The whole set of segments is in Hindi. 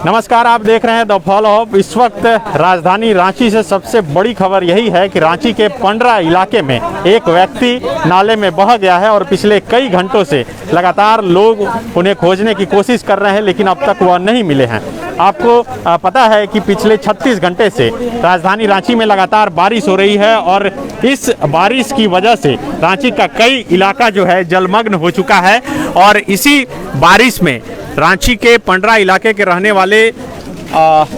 नमस्कार, आप देख रहे हैं द फॉलो अप। इस वक्त राजधानी रांची से सबसे बड़ी खबर यही है कि रांची के पंडरा इलाके में एक व्यक्ति नाले में बह गया है और पिछले कई घंटों से लगातार लोग उन्हें खोजने की कोशिश कर रहे हैं, लेकिन अब तक वह नहीं मिले हैं। आपको पता है कि पिछले 36 घंटे से राजधानी रांची में लगातार बारिश हो रही है और इस बारिश की वजह से रांची का कई इलाका जो है जलमग्न हो चुका है। और इसी बारिश में रांची के पंडरा इलाके के रहने वाले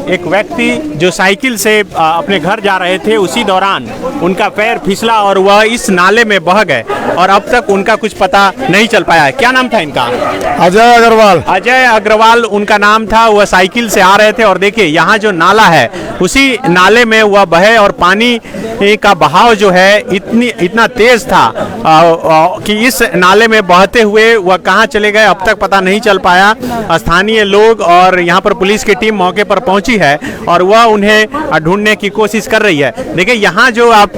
एक व्यक्ति जो साइकिल से अपने घर जा रहे थे, उसी दौरान उनका पैर फिसला और वह इस नाले में बह गए और अब तक उनका कुछ पता नहीं चल पाया है। क्या नाम था इनका? अजय अग्रवाल। अजय अग्रवाल उनका नाम था। वह साइकिल से आ रहे थे और देखिए यहाँ जो नाला है उसी नाले में वह बहे और पानी का बहाव जो है इतना तेज था कि इस नाले में बहते हुए वह कहाँ चले गए अब तक पता नहीं चल पाया। स्थानीय लोग और यहाँ पर पुलिस की टीम मौके पर पहुंची है और वह उन्हें ढूंढने की कोशिश कर रही है। देखिए यहाँ जो आप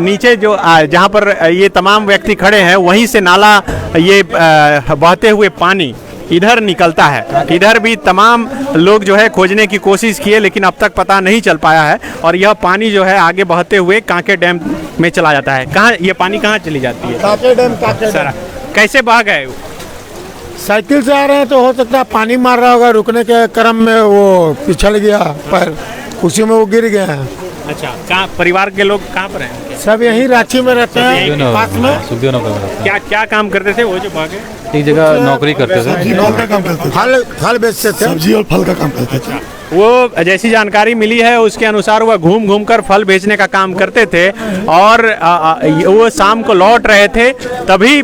नीचे जो जहाँ पर ये तमाम व्यक्ति खड़े हैं वहीं से नाला ये बहते हुए पानी इधर निकलता है। इधर भी तमाम लोग जो है खोजने की कोशिश किए, लेकिन अब तक पता नहीं चल पाया है। और यह पानी जो है आगे बहते हुए कांके डैम में चला जाता है। कहाँ ये पानी कहाँ चली जाती है? कांके डैम। कैसे बह गए? साइकिल से आ रहे हैं तो हो सकता है पानी मार रहा होगा, रुकने के क्रम में वो पिछल गया पैर, उसी में वो गिर गए हैं। अच्छा, कहाँ परिवार के लोग कहाँ पर हैं? सब यहीं रांची में रहते हैं पास में। क्या काम करते थे वो जो भागे? एक जगह नौकरी करते थे, नौकरी काम करते थे, फल बेचते थे, सब्जी और फल का काम करते थे। वो जैसी जानकारी मिली है उसके अनुसार वह घूम घूम कर फल बेचने का काम करते थे और वो शाम को लौट रहे थे, तभी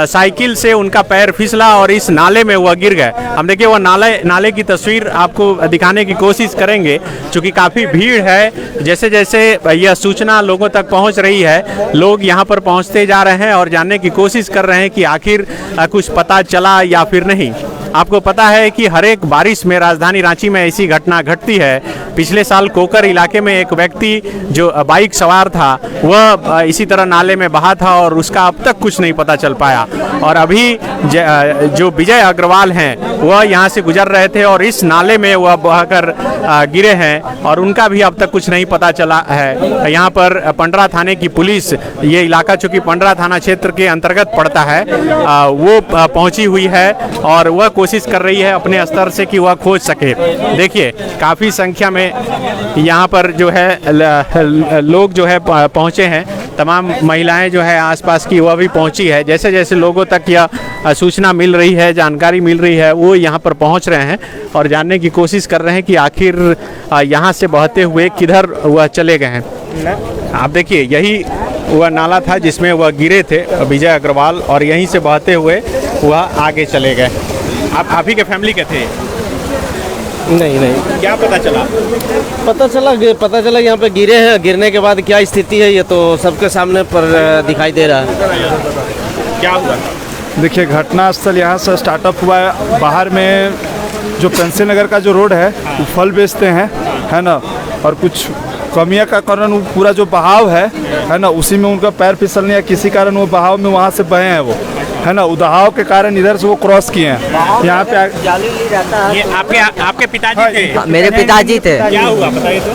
साइकिल से उनका पैर फिसला और इस नाले में वह गिर गए। हम देखिए वो नाले की तस्वीर आपको दिखाने की कोशिश करेंगे, क्योंकि काफ़ी भीड़ है। जैसे जैसे यह सूचना लोगों तक पहुंच रही है, लोग यहां पर पहुंचते जा रहे हैं और जानने की कोशिश कर रहे हैं कि आखिर कुछ पता चला या फिर नहीं। आपको पता है कि हर एक बारिश में राजधानी रांची में ऐसी घटना घटती है। पिछले साल कोकर इलाके में एक व्यक्ति जो बाइक सवार था वह इसी तरह नाले में बहा था और उसका अब तक कुछ नहीं पता चल पाया। और अभी जो विजय अग्रवाल हैं वह यहाँ से गुजर रहे थे और इस नाले में वह बहकर गिरे हैं और उनका भी अब तक कुछ नहीं पता चला है। यहाँ पर पंडरा थाने की पुलिस, ये इलाका चूँकि पंडरा थाना क्षेत्र के अंतर्गत पड़ता है, वो पहुँची हुई है और वह कोशिश कर रही है अपने स्तर से कि वह खोज सके। देखिए काफ़ी संख्या में यहाँ पर जो है लोग जो है पहुँचे हैं। तमाम महिलाएं जो है आसपास की वह भी पहुँची है। जैसे जैसे लोगों तक यह सूचना मिल रही है, जानकारी मिल रही है, वो यहाँ पर पहुँच रहे हैं और जानने की कोशिश कर रहे हैं कि आखिर यहाँ से बहते हुए किधर वह चले गए हैं। आप देखिए यही वह नाला था जिसमें वह गिरे थे विजय अग्रवाल और यहीं से बहते हुए वह आगे चले गए। आप ही के फैमिली के थे? नहीं। क्या पता चला? पता चला यहाँ पे गिरे हैं। गिरने के बाद क्या स्थिति है ये तो सबके सामने पर दिखाई दे रहा है। क्या हुआ? देखिए घटना स्थल यहाँ से स्टार्टअप हुआ है। बाहर में जो पेंसिल नगर का जो रोड है वो फल बेचते हैं, है ना, और कुछ कमियां का कारण वो पूरा जो बहाव है ना, उसी में उनका पैर फिसलने या किसी कारण वो बहाव में वहाँ से बहे हैं, वो है ना, उदाहाव के कारण इधर से वो क्रॉस किए हैं। यहाँ पे ये आपके पिताजी थे? मेरे पिताजी थे। क्या हुआ बताइए तो।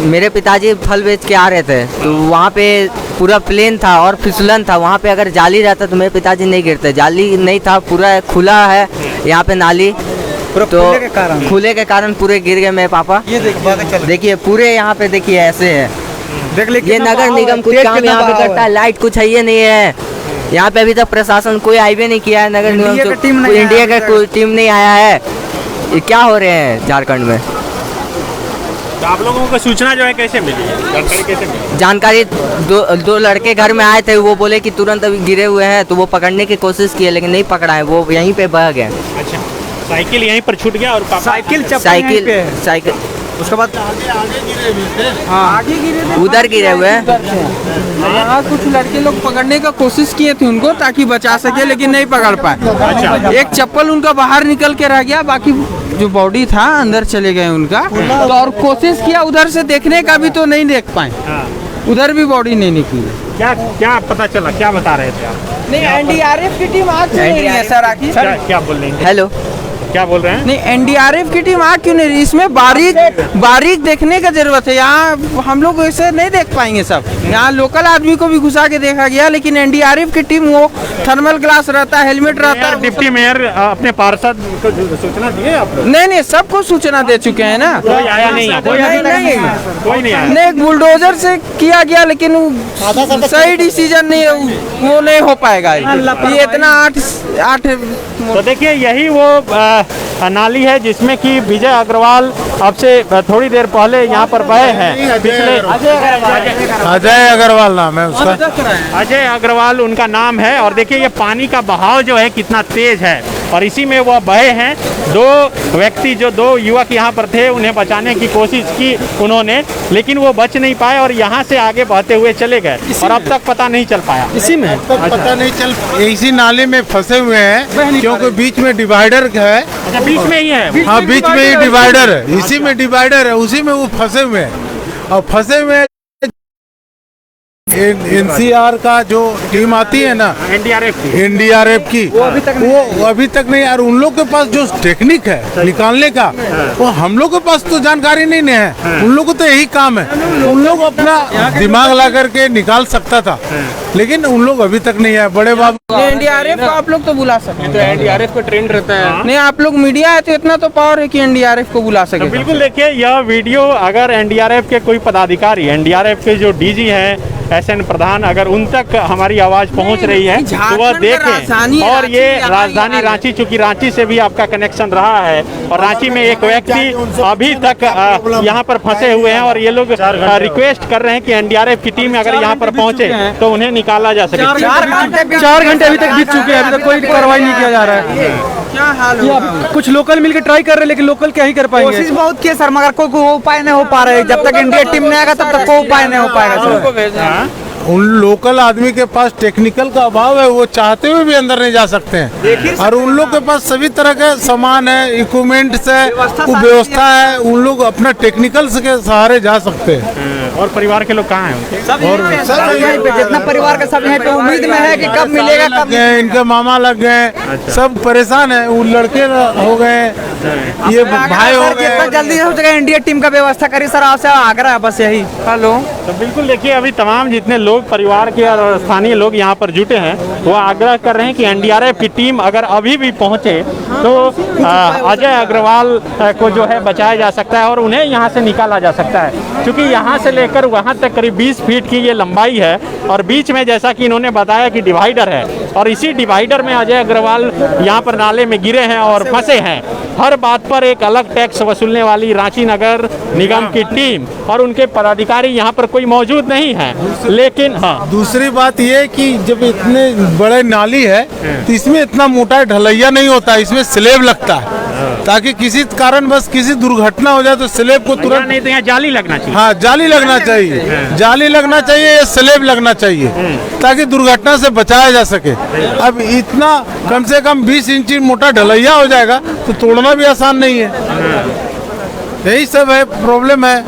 मेरे पिताजी फल बेच के आ रहे थे तो वहाँ पे पूरा प्लेन था और फिसलन था। वहाँ पे अगर जाली रहता तो मेरे पिताजी नहीं गिरते। जाली नहीं था, पूरा खुला है यहाँ पे नाली, तो खुले के कारण पूरे गिर गए मेरे पापा। ये देखिए पूरे यहाँ पे देखिए ऐसे है। ये नगर निगम कुछ काम यहाँ पे करता है, लाइट कुछ है ये नहीं है यहाँ पे। अभी तक प्रशासन कोई आईवे नहीं किया है, नगर निगम इंडिया का कोई टीम नहीं आया है। ये क्या हो रहे हैं झारखंड में? तो आप लोगों को सूचना जो है कैसे मिली? जानकारी कैसे मिली? जानकारी दो लड़के घर में आए थे, वो बोले कि तुरंत अभी गिरे हुए हैं, तो वो पकड़ने की कोशिश किए लेकिन नहीं पकड़ा है, वो यहीं पे बह गए। अच्छा, साइकिल यहीं पर छूट गया और साइकिल उसके बाद आगे गिरे उधर गिरे हुए वहाँ कुछ लड़के लोग पकड़ने का कोशिश किए थे उनको ताकि बचा सके, लेकिन नहीं पकड़ पाए। एक चप्पल उनका बाहर निकल के रह गया, बाकी जो बॉडी था अंदर चले गए उनका। तो और कोशिश किया उधर से देखने का भी तो नहीं देख पाए, उधर भी बॉडी नहीं निकली। क्या पता चला, क्या बता रहे थे आप? नहीं एनडीआरएफ की टीम आ क्यों नहीं रही है सर आखिर? क्या बोल रहे हैं? हेलो, क्या बोल रहे हैं? नहीं एनडीआरएफ की टीम आ क्यों नहीं रही? इसमें बारीक देखने का जरूरत है। यहाँ हम लोग ऐसे नहीं देख पाएंगे सब। यहाँ लोकल आदमी को भी घुसा के देखा गया, लेकिन एनडीआरएफ की टीम वो थर्मल ग्लास रहता है, हेलमेट रहता है। डिप्टी मेयर अपने पार्षद को सूचना दिए आप लोग? नहीं सबको सूचना दे चुके हैं ना। कोई आया नहीं है? कोई नहीं आया? नहीं एक बुलडोजर से किया गया, लेकिन वो सही डिसीजन नहीं, वो नहीं हो पाएगा। ये इतना आठ तो देखिए यही वो नाली है जिसमें कि विजय अग्रवाल अब से थोड़ी देर पहले यहाँ पर बहे हैं। पिछले अजय अग्रवाल नाम है उसका। अजय अग्रवाल उनका नाम है। और देखिए ये पानी का बहाव जो है कितना तेज है, और इसी में वह बहे हैं। दो युवक यहाँ पर थे, उन्हें बचाने की कोशिश की उन्होंने, लेकिन वो बच नहीं पाए और यहाँ से आगे बहते हुए चले गए और अब तक पता नहीं चल पाया। इसी में पता नहीं चल, इसी नाले में फंसे हुए हैं क्योंकि बीच में डिवाइडर है। अच्छा, बीच में ही है? हाँ, बीच में ही डिवाइडर है, इसी में डिवाइडर है, उसी में वो फंसे हुए हैं। और फंसे हुए एनसीआर का जो टीम आती है ना, एनडीआरएफ की, वो अभी तक नहीं। और उन लोग के पास जो टेक्निक है निकालने का, वो हम लोग के पास तो जानकारी नहीं है। उन लोग को तो यही काम है, उन लोग अपना दिमाग ला करके निकाल सकता था, लेकिन उन लोग अभी तक नहीं है। बड़े बाबू एनडीआरएफ को आप लोग तो बुला सकते तो एनडीआरएफ का ट्रेंड रहता है। नहीं, आप लोग मीडिया है तो इतना तो पावर है कि एनडीआरएफ को बुला सके। बिल्कुल, देखिए यह वीडियो अगर एनडीआरएफ के कोई पदाधिकारी, एनडीआरएफ के जो डीजी हैं एसएन प्रधान, अगर उन तक हमारी आवाज पहुंच रही है तो वह देखें। और ये राजधानी रांची, चूंकि रांची से भी आपका कनेक्शन रहा है, और रांची में एक व्यक्ति अभी तक यहाँ पर फंसे हुए हैं, और ये लोग रिक्वेस्ट कर रहे हैं कि एनडीआरएफ की टीम अगर यहाँ पर पहुंचे तो उन्हें निकाला जा सके। 4 घंटे अभी तक बीत चुके हैं, अभी तक कोई कार्रवाई नहीं किया जा रहा है। क्या हाल है? कुछ लोकल मिलकर ट्राई कर रहे हैं, लेकिन लोकल क्या ही कर पाएंगे। कोशिश बहुत की सर, मगर कोई उपाय नहीं हो पा रहा है। जब तक इंडिया टीम नहीं आएगा तब तक कोई उपाय नहीं हो पाएगा सर। उन लोकल आदमी के पास टेक्निकल का अभाव है, वो चाहते हुए भी अंदर नहीं जा सकते हैं। और उन लोग के पास सभी तरह के सामान है, इक्विपमेंट्स है, व्यवस्था है, उन लोग अपना टेक्निकल के सहारे जा सकते हैं। और परिवार के लोग कहाँ हैं? और जितना परिवार का सब यहाँ पे उम्मीद में है कि कब मिलेगा, कब गए, इनके मामा लग गए, सब परेशान है। वो लड़के हो गए, ये भाई हो गए। जितना जल्दी हो सके इंडिया टीम का व्यवस्था करिए सर, आपसे आग्रह है बस यही। हेलो, तो बिल्कुल देखिए अभी तमाम जितने लोग परिवार के और स्थानीय लोग यहाँ पर जुटे हैं, वो आग्रह कर रहे हैं कि एनडीआरएफ की टीम अगर अभी भी पहुँचे तो अजय अग्रवाल को जो है बचाया जा सकता है और उन्हें यहाँ से निकाला जा सकता है। क्योंकि यहाँ से लेकर वहाँ तक करीब 20 फीट की ये लंबाई है, और बीच में जैसा कि इन्होंने बताया कि डिवाइडर है, और इसी डिवाइडर में अजय अग्रवाल यहाँ पर नाले में गिरे हैं और फंसे हैं। हर बात पर एक अलग टैक्स वसूलने वाली रांची नगर निगम की टीम और उनके पदाधिकारी यहाँ पर कोई मौजूद नहीं है। लेकिन हाँ, दूसरी बात ये कि जब इतने बड़े नाली है तो इसमें इतना मोटा ढलैया नहीं होता, इसमें स्लेब लगता है, ताकि किसी कारण बस किसी दुर्घटना हो जाए तो स्लेब को तुरंत, नहीं तो यहाँ जाली लगना चाहिए। हाँ, जाली लगना चाहिए, जाली लगना चाहिए या स्लेब लगना चाहिए, ताकि दुर्घटना से बचाया जा सके। अब इतना कम से कम 20 इंची मोटा ढलैया हो जाएगा तो तोड़ना भी आसान नहीं है। यही सब है, प्रॉब्लम है,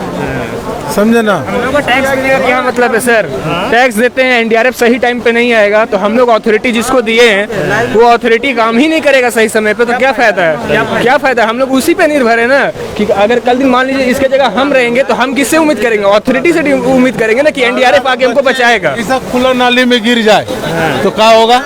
समझे ना। हम लोग को टैक्स देने का क्या मतलब है सर? टैक्स देते हैं, एनडीआरएफ सही टाइम पे नहीं आएगा तो हम लोग अथॉरिटी जिसको दिए हैं वो अथॉरिटी काम ही नहीं करेगा सही समय पे, तो क्या फायदा है? क्या फायदा? हम लोग उसी पे निर्भर है ना कि अगर कल दिन मान लीजिए इसके जगह हम रहेंगे तो हम किससे उम्मीद करेंगे? अथॉरिटी से उम्मीद करेंगे ना कि एनडीआरएफ आके हमको बचाएगा। ऐसा खुला नाली में गिर जाए तो क्या होगा?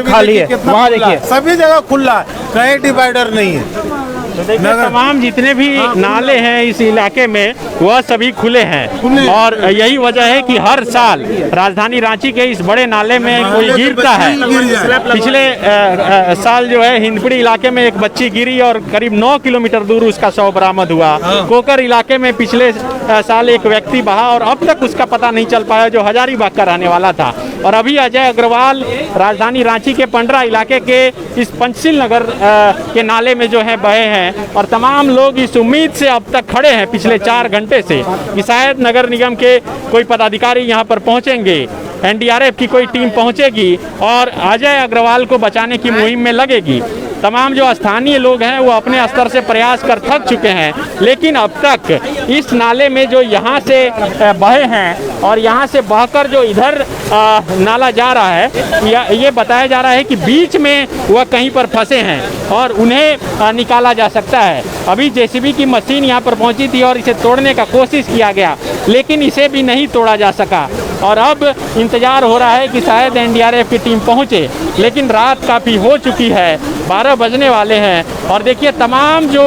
खाली है, वहाँ देखिए सभी जगह खुला है, कहीं डिवाइडर नहीं है। तो देखिए तमाम जितने भी नाले हैं इस इलाके में वह सभी खुले हैं, और यही वजह है कि हर साल राजधानी रांची के इस बड़े नाले में कोई गिरता है। पिछले साल जो है हिंदपीढ़ी इलाके में एक बच्ची गिरी और करीब 9 किलोमीटर दूर उसका शव बरामद हुआ। कोकर इलाके में पिछले साल एक व्यक्ति बहा और अब तक उसका पता नहीं चल पाया, जो हजारीबाग का रहने वाला था। और अभी अजय अग्रवाल राजधानी रांची के पंडरा इलाके के इस पंचशील नगर के नाले में जो है बहे हैं, और तमाम लोग इस उम्मीद से अब तक खड़े हैं पिछले 4 घंटे से कि शायद नगर निगम के कोई पदाधिकारी यहाँ पर पहुँचेंगे, एनडीआरएफ की कोई टीम पहुँचेगी और अजय अग्रवाल को बचाने की मुहिम में लगेगी। तमाम जो स्थानीय लोग हैं वो अपने स्तर से प्रयास कर थक चुके हैं, लेकिन अब तक इस नाले में जो यहाँ से बहे हैं और यहाँ से बहकर जो इधर नाला जा रहा है, ये बताया जा रहा है कि बीच में वह कहीं पर फंसे हैं और उन्हें निकाला जा सकता है। अभी जेसीबी की मशीन यहाँ पर पहुँची थी और इसे तोड़ने का कोशिश किया गया, लेकिन इसे भी नहीं तोड़ा जा सका और अब इंतज़ार हो रहा है कि शायद एनडीआरएफ की टीम पहुँचे, लेकिन रात काफ़ी हो चुकी है, 12 बजने वाले हैं। और देखिए तमाम जो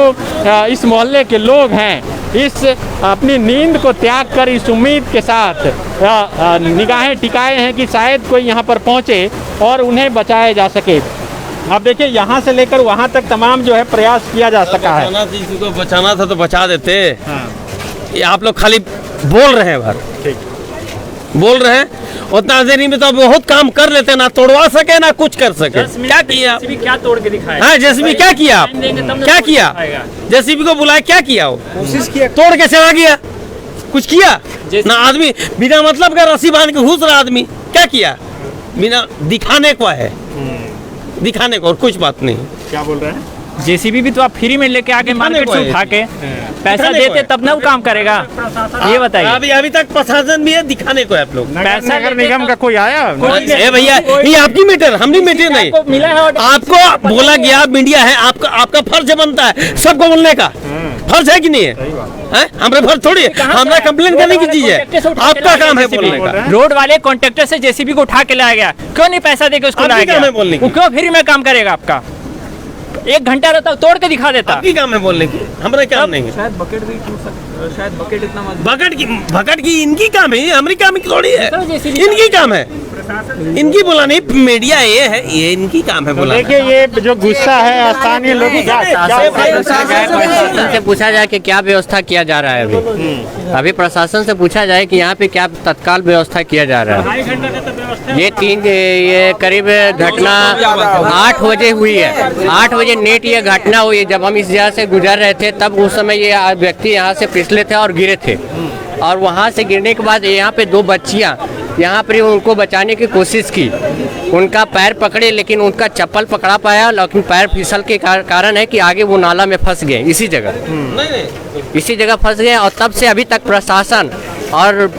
इस मोहल्ले के लोग हैं इस अपनी नींद को त्याग कर इस उम्मीद के साथ निगाहें टिकाए हैं कि शायद कोई यहाँ पर पहुँचे और उन्हें बचाया जा सके। अब देखिए यहाँ से लेकर वहाँ तक तमाम जो है प्रयास किया जा सका है। बचाना था तो बचा देते। ये आप लोग खाली बोल रहे हैं, बोल रहे हैं, उतना देरी में तो बहुत काम कर लेते, ना तोड़वा सके ना कुछ कर सके। क्या किया? क्या तोड़ के दिखाया? हाँ, जेसीबी क्या किया? क्या किया? जेसीबी को बुलाया, क्या किया? वो कोशिश किया, तोड़ के चला गया, कुछ किया ना। आदमी बिना मतलब का रस्सी बांध के घुस रहा आदमी, क्या किया? बिना दिखाने को है, दिखाने को, और कुछ बात नहीं। क्या बोल रहे हैं? जेसीबी भी तो आप फ्री में लेके आके मार्केट से उठा के पैसा देते तब ना वो काम करेगा, ये बताइए। अभी तक प्रशासन भी है, दिखाने को है आप लोग। पैसा नगर निगम का कोई आया? भैया ये आपकी मीटर, हमारी मीटर नहीं। आपको बोला गया, मीडिया है, आपका फर्ज बनता है सबको बोलने का, फर्ज है कि नहीं है? हमारे फर्ज थोड़ी है, हमारा कंप्लेन करने की चीज है, आपका काम है बोलने का। रोड वाले कॉन्ट्रैक्टर से जेसीबी को उठा के लाया गया, क्यों नहीं पैसा देके उसको लाया गया? वो क्यों फ्री में काम करेगा? आपका 1 घंटा रहता तोड़ के दिखा देता। आपकी काम है बोलने की, हमारा काम नहीं है। शायद बकेट भी टूट सकता है, शायद बकेट इतना बकेट की इनकी काम है, हमारी काम की थोड़ी है, इनकी काम है, इनकी बोला नहीं। मीडिया ये है, ये इनकी काम है बोला। देखिए ये जो गुस्सा है स्थानीय लोग, प्रशासन से पूछा जाए कि क्या व्यवस्था किया जा रहा है। अभी प्रशासन से पूछा जाए कि यहाँ पे क्या तत्काल व्यवस्था किया जा रहा है। ये करीब घटना 8 बजे हुई है, 8 बजे नेट ये घटना हुई है। जब हम इस जगह से गुजर रहे थे तब उस समय ये व्यक्ति यहाँ से फिसले थे और गिरे थे, और वहाँ से गिरने के बाद यहाँ पे 2 बच्चियाँ यहाँ पर उनको बचाने की कोशिश की, उनका पैर पकड़े लेकिन उनका चप्पल पकड़ा पाया, लेकिन पैर फिसल के कारण है कि आगे वो नाला में फंस गए, इसी जगह फंस गए। और तब से अभी तक प्रशासन और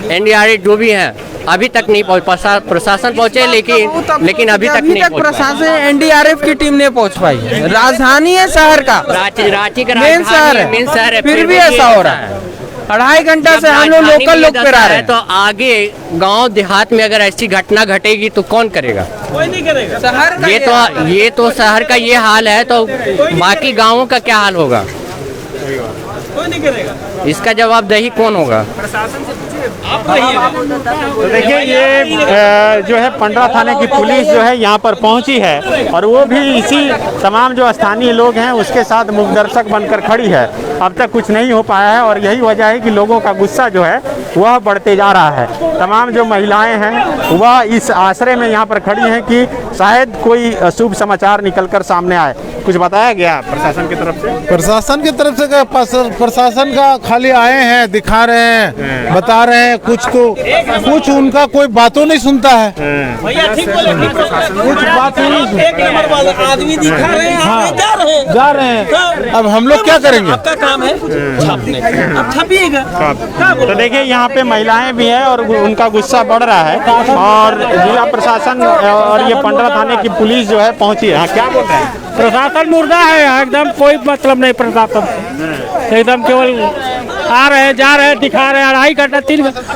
एनडीआरएफ जो भी हैं अभी तक नहीं पहुँच, प्रशासन पहुँचे लेकिन अभी तक नहीं पहुँच। प्रशासन एनडीआरएफ की टीम नहीं पहुँच पाई। राजधानी है शहर का, रांची का मेन शहर है, फिर भी ऐसा हो रहा है। 2.5 घंटा से हम लोग लोकल लोग पे रह रहे हैं। तो आगे गांव देहात में अगर ऐसी घटना घटेगी तो कौन करेगा? कोई नहीं करेगा। शहर ये तो शहर का ये हाल है, तो बाकी गांवों का क्या हाल होगा? कोई नहीं करेगा। इसका जवाबदेही कौन होगा? तो देखिए ये जो है पंडरा थाने की पुलिस जो है यहाँ पर पहुँची है और वो भी इसी तमाम जो स्थानीय लोग हैं उसके साथ मुखदर्शक बनकर खड़ी है। अब तक कुछ नहीं हो पाया है और यही वजह है कि लोगों का गुस्सा जो है वह बढ़ते जा रहा है। तमाम जो महिलाएं हैं वह इस आश्रय में यहाँ पर खड़ी हैं कि शायद कोई शुभ समाचार निकलकर सामने आए। कुछ बताया गया प्रशासन की तरफ से? प्रशासन की तरफ से प्रशासन का खाली आए हैं, दिखा रहे हैं, बता रहे हैं, कुछ उनका कोई बातों नहीं सुनता है। भैया ठीक बोले, कुछ बात नहीं सुनता। एक नंबर वाला आदमी दिखा रहे हैं, हाँ, जा रहे हैं। अब हम लोग क्या करेंगे? आपका काम है छापने, अब छापिएगा। तो देखिए यहाँ पे महिलाएं भी हैं और उनका गुस्सा बढ़ रहा है और जिला प्रशासन और ये पंडरा थाने की पुलिस जो है पहुंची है। क्या बोल रहे हैं? प्रशासन मुर्दा है यहाँ, एकदम कोई मतलब नहीं प्रशासन, एकदम केवल आ रहे जा रहे दिखा रहे। 2.5 घंटा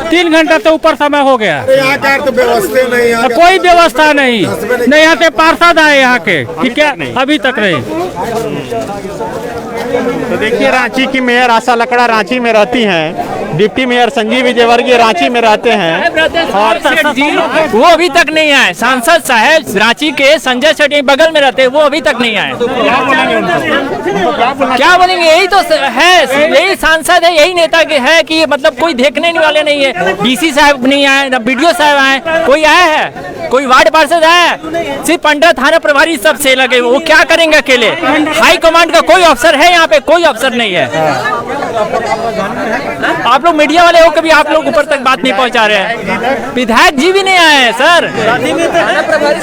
3 घंटा तो ऊपर समय हो गया, तो व्यवस्था नहीं, कोई व्यवस्था नहीं। यहाँ से पार्षद आए यहाँ के, ठीक है, अभी तक नहीं। तो देखिए रांची की मेयर आशा लकड़ा रांची में रहती हैं, डिप्टी मेयर संजीव विजयवर्गीय रांची में रहते हैं और वो अभी तक नहीं आए। सांसद साहब रांची के संजय सेठी बगल में रहते हैं, वो अभी तक नहीं आए। क्या बोलेंगे? यही तो है, यही सांसद है, यही नेता के है कि मतलब कोई देखने वाले नहीं है। डीसी साहब नहीं आए, न बीडीओ साहब आए, कोई आया है? कोई वार्ड पार्षद आया? सिर्फ पंडरा थाना प्रभारी सब से लगे, वो क्या करेंगे अकेले? हाई कमांड का कोई अफसर है यहाँ पे? कोई अफसर नहीं है। आप लोग मीडिया वाले हो, कभी आप लोग ऊपर तक बात नहीं पहुंचा रहे हैं। विधायक जी भी नहीं आए हैं सर।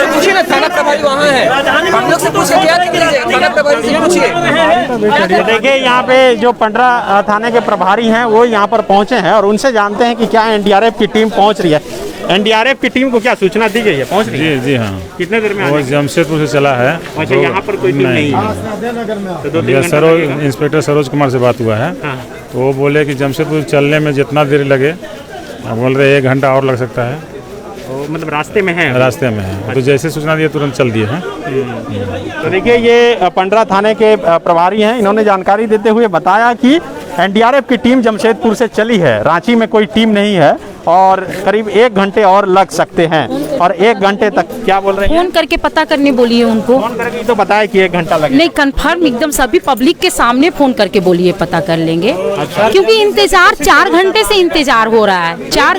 पूछिए ना, थाना प्रभारी वहाँ है, हम लोग से पूछे क्या थाना प्रभारी से पूछिए। देखिए यहाँ पे जो पंडरा थाने के प्रभारी हैं वो यहाँ पर पहुंचे हैं और उनसे जानते हैं कि क्या एनडीआरएफ की टीम पहुंच रही है। एनडीआरएफ की टीम को क्या सूचना दी गई है, पहुंच रही है? जी हाँ। कितने देर में वो जमशेदपुर से चला है। अच्छा, यहाँ पर कोई टीम नहीं है। तो 2-3 सरोज इंस्पेक्टर सरोज कुमार से बात हुआ है, तो वो बोले कि जमशेदपुर चलने में जितना देर लगे, बोल रहे 1 घंटा और लग सकता है। तो मतलब रास्ते में है? रास्ते में है, तो जैसे सूचना दिए तुरंत चल दिए हैं। तो देखिए ये पंडरा थाने के प्रभारी हैं, इन्होंने जानकारी देते हुए बताया कि एनडीआरएफ की टीम जमशेदपुर से चली है, रांची में कोई टीम नहीं है और करीब 1 घंटे और लग सकते हैं और 1 घंटे तक। क्या बोल रहे हैं? फोन करके पता करने बोलिए उनको। फोन करके तो बताया कि 1 घंटा लगेगा। नहीं, कंफर्म एकदम सभी पब्लिक के सामने फोन करके बोलिए, पता कर लेंगे। क्योंकि इंतजार 4 घंटे से इंतजार हो रहा है, 4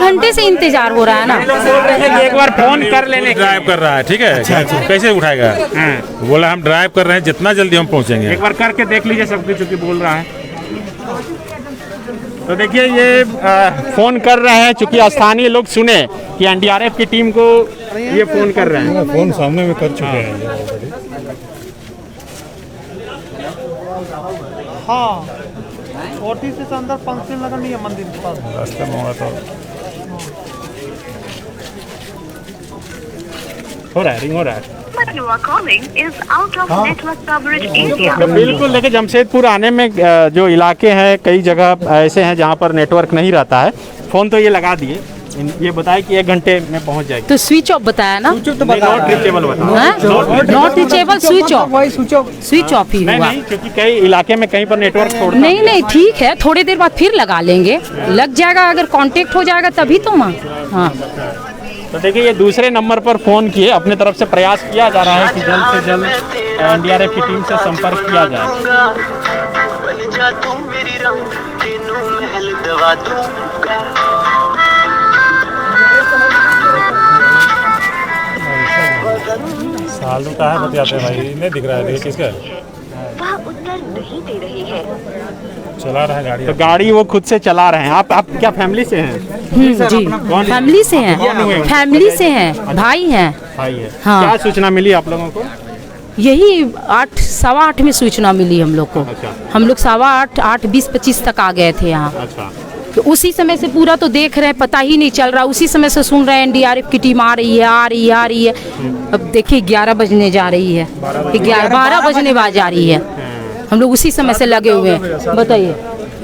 घंटे से इंतजार हो रहा है ना। एक बार फोन कर लेने। ड्राइव कर रहा है, ठीक है। कैसे उठाएगा? बोला हम ड्राइव कर रहे हैं, जितना जल्दी हम पहुँचेंगे। एक बार करके देख लीजिए सब कुछ, चूंकि बोल रहा है। तो देखिए ये फोन कर रहे हैं, चूंकि स्थानीय लोग सुने कि एनडीआरएफ की टीम को ये फोन कर रहे हैं। फोन सामने में कर चुके हैं। हाँ, ओटी से अंदर पंक्ति लगा नहीं है मंदिर के पास। रास्ते में होगा तो हो रहा है, रिंग हो रहा है। You are calling is out of network coverage area. बिल्कुल। देखिए जमशेदपुर आने में जो इलाके हैं, कई जगह ऐसे हैं जहां पर नेटवर्क नहीं रहता है। फोन तो ये लगा दिए, ये बताया कि 1 घंटे में पहुंच जाएगी। तो स्विच ऑफ बताया ना, नॉट रीचेबल बताया। नॉट रीचेबल, स्विच ऑफ ही हुआ। नहीं, क्योंकि कई इलाके में कहीं पर नेटवर्क छोड़ता है। नहीं ठीक है, थोड़ी देर बाद फिर लगा लेंगे, लग जाएगा। अगर कांटेक्ट हो जाएगा तभी तो माँ। हाँ, तो देखिए ये दूसरे नंबर पर फोन किए, अपने तरफ से प्रयास किया जा रहा है कि जल्द से जल्द एनडीआरएफ की टीम से संपर्क किया जाए। सालू का है बताते हैं भाई, नहीं दिख रहा है। देखिए किसका वह उत्तर नहीं दे रही है। चला रहा है गाड़ी। तो गाड़ी वो खुद से चला रहे हैं। आप क्या फैमिली से हैं? जी, फैमिली से हैं, फैमिली से हैं, भाई हैं। भाई है। हाँ। क्या सूचना मिली आप लोगों को? यही 8:15 में सूचना मिली हम लोग को। अच्छा। हम लोग 8:15, 8:20-25 तक आ गए थे यहाँ। अच्छा। तो उसी समय से पूरा तो देख रहे हैं, पता ही नहीं चल रहा। उसी समय से सुन रहे हैं एनडीआरएफ की टीम आ रही है। अब देखिए 11 बजने जा रही है, 12 बजने बाद जा रही है। हम लोग उसी समय से लगे हुए हैं। बताइए,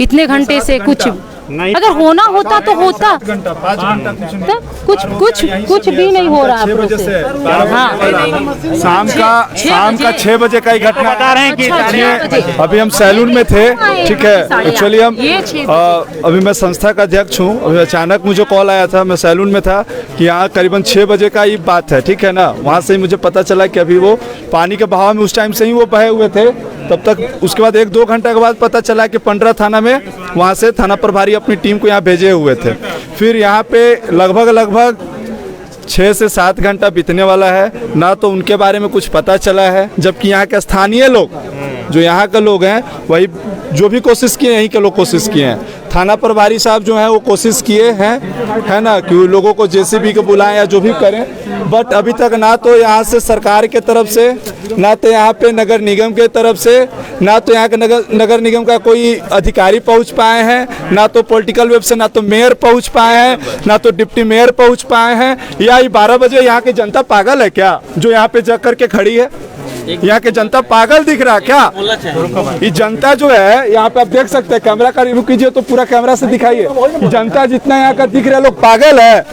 इतने घंटे से कुछ नहीं, अगर होना होता तो होता। 5 घंटा कुछ भी नहीं हो रहा है। हाँ, शाम का 6 बजे का ही घटना बता रहे हैं कि अभी हम सैलून में थे, ठीक है। एक्चुअली हम अभी मैं संस्था का अध्यक्ष हूँ। अभी अचानक मुझे कॉल आया था, मैं सैलून में था कि यहाँ करीबन 6 बजे का ही बात है, ठीक है ना। वहाँ से ही मुझे पता चला कि अभी वो पानी के बहाव में उस टाइम से ही वो बहे हुए थे। तब तक उसके बाद 1-2 घंटे के बाद पता चला कि पंडरा थाना में वहाँ से थाना प्रभारी अपनी टीम को यहाँ भेजे हुए थे। फिर यहाँ पे लगभग 6 से 7 घंटा बीतने वाला है, ना तो उनके बारे में कुछ पता चला है। जबकि यहाँ के स्थानीय लोग, जो यहाँ के लोग हैं, वही जो भी कोशिश किए, यहीं के लोग कोशिश किए हैं। थाना प्रभारी साहब जो हैं वो कोशिश किए हैं, है ना, कि लोगों को जेसीबी को बुलाएं या जो भी करें। बट अभी तक ना तो यहाँ से सरकार के तरफ से, ना तो यहाँ पे नगर निगम के तरफ से, ना तो यहाँ के नगर निगम का कोई अधिकारी पहुँच पाए हैं, ना तो पॉलिटिकल वेब से, ना तो मेयर पहुँच पाए हैं, ना तो डिप्टी मेयर पहुँच पाए हैं। या 12 बजे यहाँ की जनता पागल है क्या, जो यहाँ पे जग करके खड़ी है? यहाँ की जनता पागल दिख रहा है क्या? ये जनता जो है, यहाँ पे आप देख सकते हैं, कैमरा का रिव्यू कीजिए तो पूरा कैमरा से दिखाइए। जनता जितना यहाँ का दिख रहा है, लोग पागल है?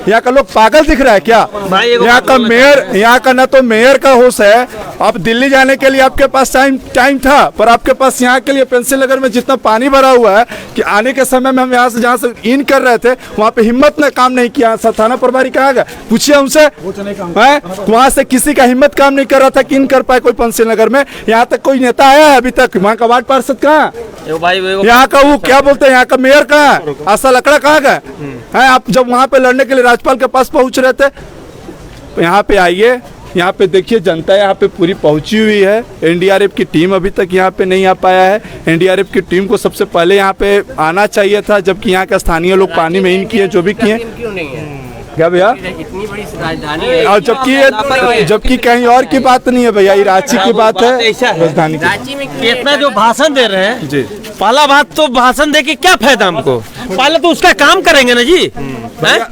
यहाँ का लोग पागल दिख रहा है क्या? यहाँ का मेयर, यहाँ का ना तो मेयर का होश है। आप दिल्ली जाने के लिए आपके पास टाइम था, पर आपके पास यहाँ के लिए पेंसिल नगर में जितना पानी भरा हुआ है कि आने के समय में हम यहाँ से जहाँ से इन कर रहे थे, वहाँ पे हिम्मत ने काम नहीं किया। थाना प्रभारी कहाँ गए? पूछिए उनसे। वहाँ से किसी का हिम्मत काम नहीं कर रहा था कि इन कर पाए कोई पेंसिल नगर में। यहाँ तक कोई नेता आया है अभी तक? वहाँ का वार्ड पार्षद कहाँ है? यहाँ का वो क्या बोलते हैं, यहाँ का मेयर कहाँ है? आशा लकड़ा कहाँ गए हैं? आप जब वहाँ पे लड़ने के लिए राज्यपाल के पास पहुँच रहे थे, यहाँ पे आइए, यहाँ पे देखिए जनता यहाँ पे पूरी पहुँची हुई है। एनडीआरएफ की टीम अभी तक यहाँ पे नहीं आ पाया है। एनडीआरएफ की टीम को सबसे पहले यहाँ पे आना चाहिए था, जबकि यहाँ के स्थानीय लोग पानी में इन किए जो भी किए। क्या भैया? इतनी बड़ी राजधानी है और जबकि कहीं और की बात नहीं है भैया, ये रांची की बात है, राजधानी की। रांची में इतना जो भाषण दे रहे हैं जी, पहला बात तो भाषण दे के क्या फायदा हमको, पहले तो उसका काम करेंगे ना जी।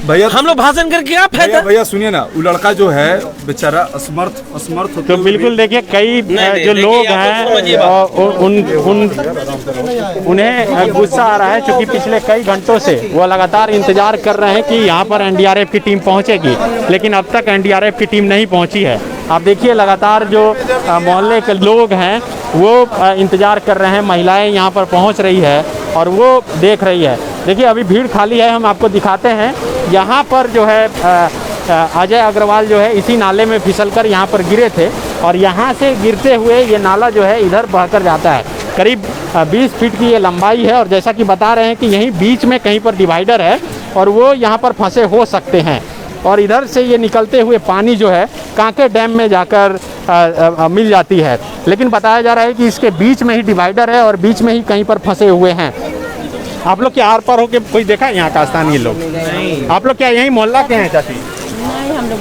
भैया हम लोग भाषण करके क्या फायदा। भैया सुनिए ना, वो लड़का जो है बेचारा असमर्थ तो बिल्कुल देखिए कई जो लोग हैं उन्हें गुस्सा आ रहा है, क्योंकि पिछले कई घंटों से वो लगातार इंतजार कर रहे हैं कि यहाँ पर एनडीआरएफ की टीम पहुँचेगी, लेकिन अब तक एनडीआरएफ की टीम नहीं पहुँची है। आप देखिए लगातार जो मोहल्ले के लोग हैं वो इंतजार कर रहे हैं, महिलाएं यहाँ पर पहुँच रही है और वो देख रही है। देखिए अभी भीड़ खाली है, हम आपको दिखाते हैं। यहाँ पर जो है अजय अग्रवाल जो है इसी नाले में फिसलकर यहाँ पर गिरे थे और यहाँ से गिरते हुए ये नाला जो है इधर बहकर जाता है। करीब 20 फीट की ये लंबाई है और जैसा कि बता रहे हैं कि यहीं बीच में कहीं पर डिवाइडर है और वो यहाँ पर फंसे हो सकते हैं। और इधर से ये निकलते हुए पानी जो है कांके डैम में जाकर मिल जाती है, लेकिन बताया जा रहा है कि इसके बीच में ही डिवाइडर है और बीच में ही कहीं पर फंसे हुए हैं। आप लोग क्या आर पार होके कोई देखा है यहाँ का स्थानीय लोग? आप लोग क्या यही मोहल्ला के हैं चाची? नहीं, हम लोग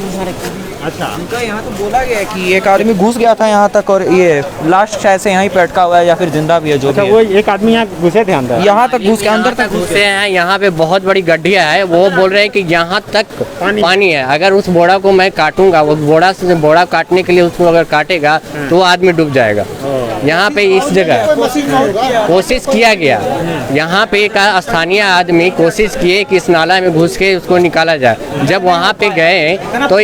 अच्छा, उनका यहाँ तो बोला गया है कि एक आदमी घुस गया था यहाँ तक और ये लास्ट शायद से यहीं पे अटका हुआ है या फिर जिंदा भी है जो अच्छा, भी वो एक आदमी यहाँ घुसे थे अंदर, यहाँ तक घुस के अंदर तक घुसे हैं। यहाँ पे बहुत बड़ी गड्ढिया है, वो बोल रहे हैं कि यहाँ तक पानी है। अगर उस बोड़ा को मैं काटूंगा, वो बोड़ा काटने के लिए उसको अगर काटेगा तो वो आदमी डूब जाएगा। यहाँ पे इस जगह कोशिश किया गया, यहाँ पे एक स्थानीय आदमी कोशिश किए कि इस नाला में घुस के उसको निकाला जाए। जब वहाँ पे गए तो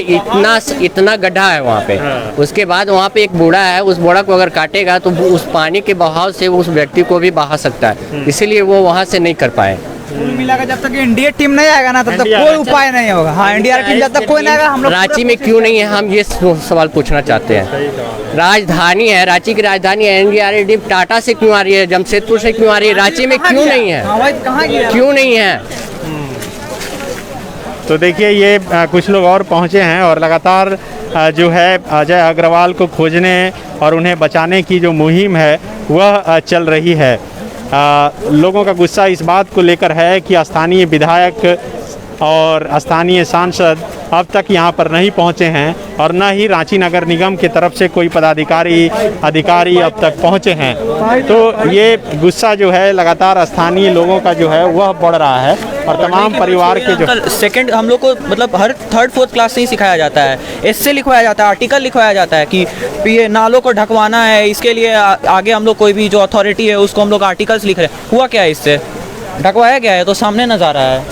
इतना गड्ढा है वहाँ पे। उसके बाद वहाँ पे एक बूढ़ा है, उस बूढ़ा को अगर काटेगा तो उस पानी के बहाव से उस व्यक्ति को भी बहा सकता है, इसीलिए वो वहाँ से नहीं कर पाए। कुल मिलाकर जब तक इंडिया टीम नहीं आएगा ना तब तक कोई उपाय नहीं होगा। हाँ, इंडिया टीम जब तक कोई नहीं आएगा हम लोग रांची में क्यों नहीं है, हम ये सवाल पूछना चाहते हैं। राजधानी है, रांची की राजधानी है, एनडीआरएफ टीम टाटा से क्यों आ रही है, जमशेदपुर से क्यों आ रही है, रांची में क्यों नहीं है, क्यों नहीं है? तो देखिए ये कुछ लोग और पहुँचे हैं और लगातार जो है अजय अग्रवाल को खोजने और उन्हें बचाने की जो मुहिम है वह चल रही है। लोगों का गुस्सा इस बात को लेकर है कि स्थानीय विधायक और स्थानीय सांसद अब तक यहाँ पर नहीं पहुँचे हैं और न ही रांची नगर निगम की तरफ से कोई अधिकारी अब तक पहुँचे हैं। तो ये गुस्सा जो है लगातार स्थानीय लोगों का जो है वह बढ़ रहा है और तमाम परिवार के जो सेकंड हम लोग को मतलब हर थर्ड फोर्थ क्लास से ही सिखाया जाता है, इससे लिखवाया जाता है, आर्टिकल लिखवाया जाता है कि ये नालों को ढकवाना है, इसके लिए आगे हम लोग कोई भी जो अथॉरिटी है उसको हम लोग आर्टिकल्स लिख रहे हैं। हुआ क्या है, इससे ढकवाया गया है तो सामने नजर आ रहा है।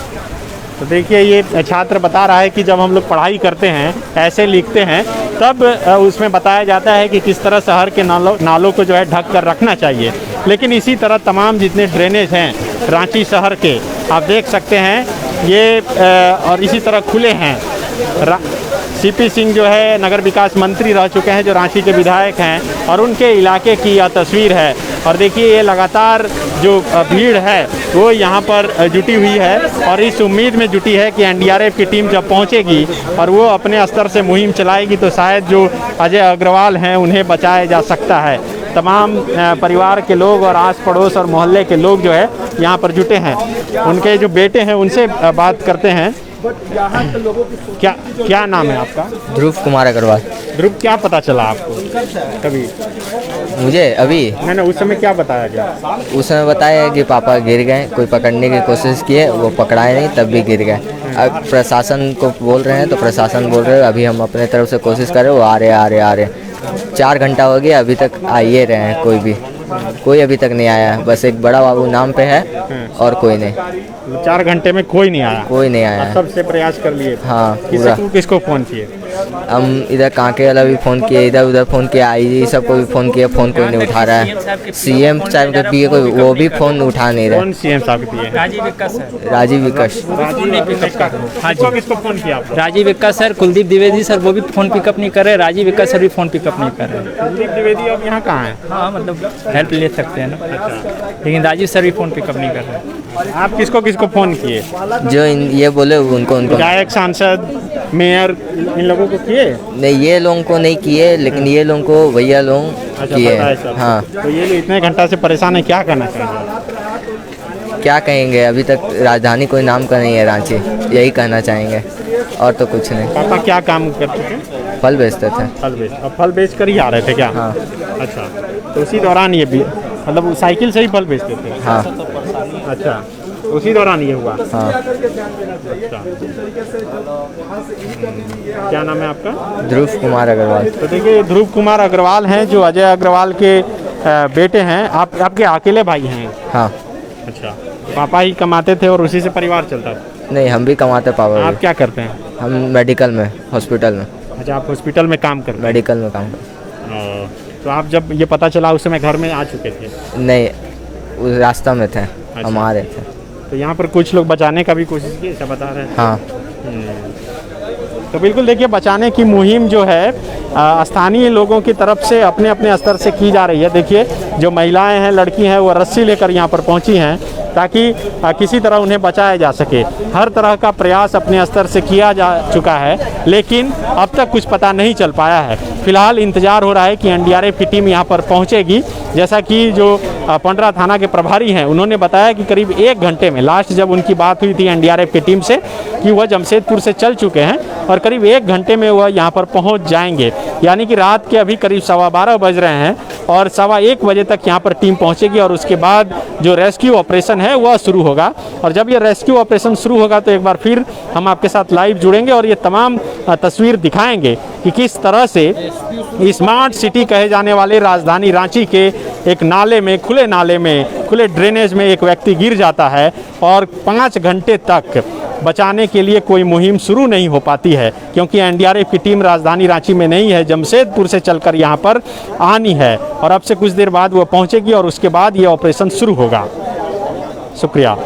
तो देखिए ये छात्र बता रहा है कि जब हम लोग पढ़ाई करते हैं, ऐसे लिखते हैं, तब उसमें बताया जाता है कि किस तरह शहर के नालों को जो है ढक कर रखना चाहिए। लेकिन इसी तरह तमाम जितने ड्रेनेज हैं रांची शहर के आप देख सकते हैं ये और इसी तरह खुले हैं। सीपी सिंह जो है नगर विकास मंत्री रह चुके हैं, जो रांची के विधायक हैं, और उनके इलाके की यह तस्वीर है। और देखिए ये लगातार जो भीड़ है वो यहाँ पर जुटी हुई है और इस उम्मीद में जुटी है कि एनडीआरएफ की टीम जब पहुँचेगी और वो अपने स्तर से मुहिम चलाएगी तो शायद जो अजय अग्रवाल हैं उन्हें बचाया जा सकता है। तमाम परिवार के लोग और आस पड़ोस और मोहल्ले के लोग जो है यहाँ पर जुटे हैं। उनके जो बेटे हैं उनसे बात करते हैं। क्या नाम है आपका? ध्रुव कुमार अग्रवाल। ध्रुव, क्या पता चला आपको कभी? मुझे अभी मैंने उस समय क्या बताया गया? उस समय बताया कि पापा गिर गए, कोई पकड़ने की कोशिश किए, वो पकड़ाए नहीं, तब भी गिर गए। अब प्रशासन को बोल रहे हैं तो प्रशासन बोल रहे हैं अभी हम अपने तरफ से कोशिश कर रहे, वो आ रहे 4 घंटा हो गया, अभी तक आ ही रहे हैं, कोई अभी तक नहीं आया। बस एक बड़ा बाबू नाम पे है और कोई नहीं। 4 घंटे में कोई नहीं आया? सबसे प्रयास कर लिए? हाँ, किसको फोन किए? हम इधर कांके वाला भी फ़ोन किए, इधर उधर फ़ोन किया, आई सबको भी फ़ोन किया, फ़ोन कोई नहीं उठा रहा है। सीएम साहब के पिए कोई वो भी फ़ोन उठा नहीं रहा। कौन सीएम साहब के पिए? राजीव विकास। किसको फोन किया? राजीव विकास सर, कुलदीप द्विवेदी सर वो भी फ़ोन पिकअप नहीं कर रहे, राजीव विकास सर भी फ़ोन पिकअप नहीं कर रहे। कुलदीप द्विवेदी अब यहाँ कहाँ है? हाँ, मतलब हेल्प ले सकते हैं ना, लेकिन राजीव सर भी फ़ोन पिकअप नहीं कर रहे। आप किसको फ़ोन किए? जो ये बोले उनको विधायक, सांसद, मेयर, इन लोगों लोगों को किए? नहीं, ये लोगों को नहीं किए, लेकिन ये लोगों को भैया लोग अच्छा, किए। पता है सब। हाँ, तो ये लोग इतने घंटा से परेशान है, क्या करना चाहिए? क्या कहेंगे, अभी तक राजधानी कोई नाम का नहीं है रांची, यही कहना चाहेंगे और तो कुछ नहीं। पापा क्या काम करते थे? फल बेचते थे। फल बेच कर ही आ रहे थे क्या? हाँ। अच्छा, तो उसी दौरान ये भी मतलब साइकिल से ही फल बेचते थे? हाँ। अच्छा, उसी दौरान ये हुआ? हाँ। अच्छा। क्या नाम है आपका? ध्रुव कुमार अग्रवाल। तो देखिए, ध्रुव कुमार अग्रवाल हैं जो अजय अग्रवाल के बेटे हैं। आपके अकेले भाई हैं? हाँ। अच्छा, पापा ही कमाते थे और उसी से परिवार चलता था? नहीं, हम भी कमाते पापा। आप क्या करते हैं? हम मेडिकल में, हॉस्पिटल में। अच्छा, आप हॉस्पिटल में काम करते हैं? मेडिकल में काम करते। तो आप जब ये पता चला उस समय घर में आ चुके थे? नहीं, उस रास्ता में थे, हम आ रहे थे। तो यहाँ पर कुछ लोग बचाने का भी कोशिश की, ऐसा बता रहे हैं? हाँ। तो बिल्कुल देखिए, बचाने की मुहिम जो है स्थानीय लोगों की तरफ से अपने अपने स्तर से की जा रही है। देखिए, जो महिलाएं हैं, लड़की हैं, वो रस्सी लेकर यहाँ पर पहुँची हैं ताकि किसी तरह उन्हें बचाया जा सके। हर तरह का प्रयास अपने स्तर से किया जा चुका है, लेकिन अब तक कुछ पता नहीं चल पाया है। फिलहाल इंतजार हो रहा है कि एनडीआरएफ की टीम यहाँ पर पहुँचेगी। जैसा कि जो पंडरा थाना के प्रभारी हैं, उन्होंने बताया कि करीब 1 घंटे में, लास्ट जब उनकी बात हुई थी एनडीआरएफ की टीम से, कि वह जमशेदपुर से चल चुके हैं और करीब 1 घंटे में वह यहाँ पर पहुँच जाएंगे। यानी कि रात के अभी करीब 12:15 बज रहे हैं और 1:15 बजे तक यहाँ पर टीम पहुँचेगी और उसके बाद जो रेस्क्यू ऑपरेशन है वह शुरू होगा। और जब ये रेस्क्यू ऑपरेशन शुरू होगा तो एक बार फिर हम आपके साथ लाइव जुड़ेंगे और ये तमाम तस्वीर दिखाएंगे कि किस तरह से स्मार्ट सिटी कहे जाने वाले राजधानी रांची के एक नाले में, खुले नाले में, खुले ड्रेनेज में एक व्यक्ति गिर जाता है और 5 घंटे तक बचाने के लिए कोई मुहिम शुरू नहीं हो पाती है, क्योंकि एनडीआरएफ की टीम राजधानी रांची में नहीं है, जमशेदपुर से चलकर यहाँ पर आनी है और अब से कुछ देर बाद वो पहुँचेगी और उसके बाद ये ऑपरेशन शुरू होगा। शुक्रिया।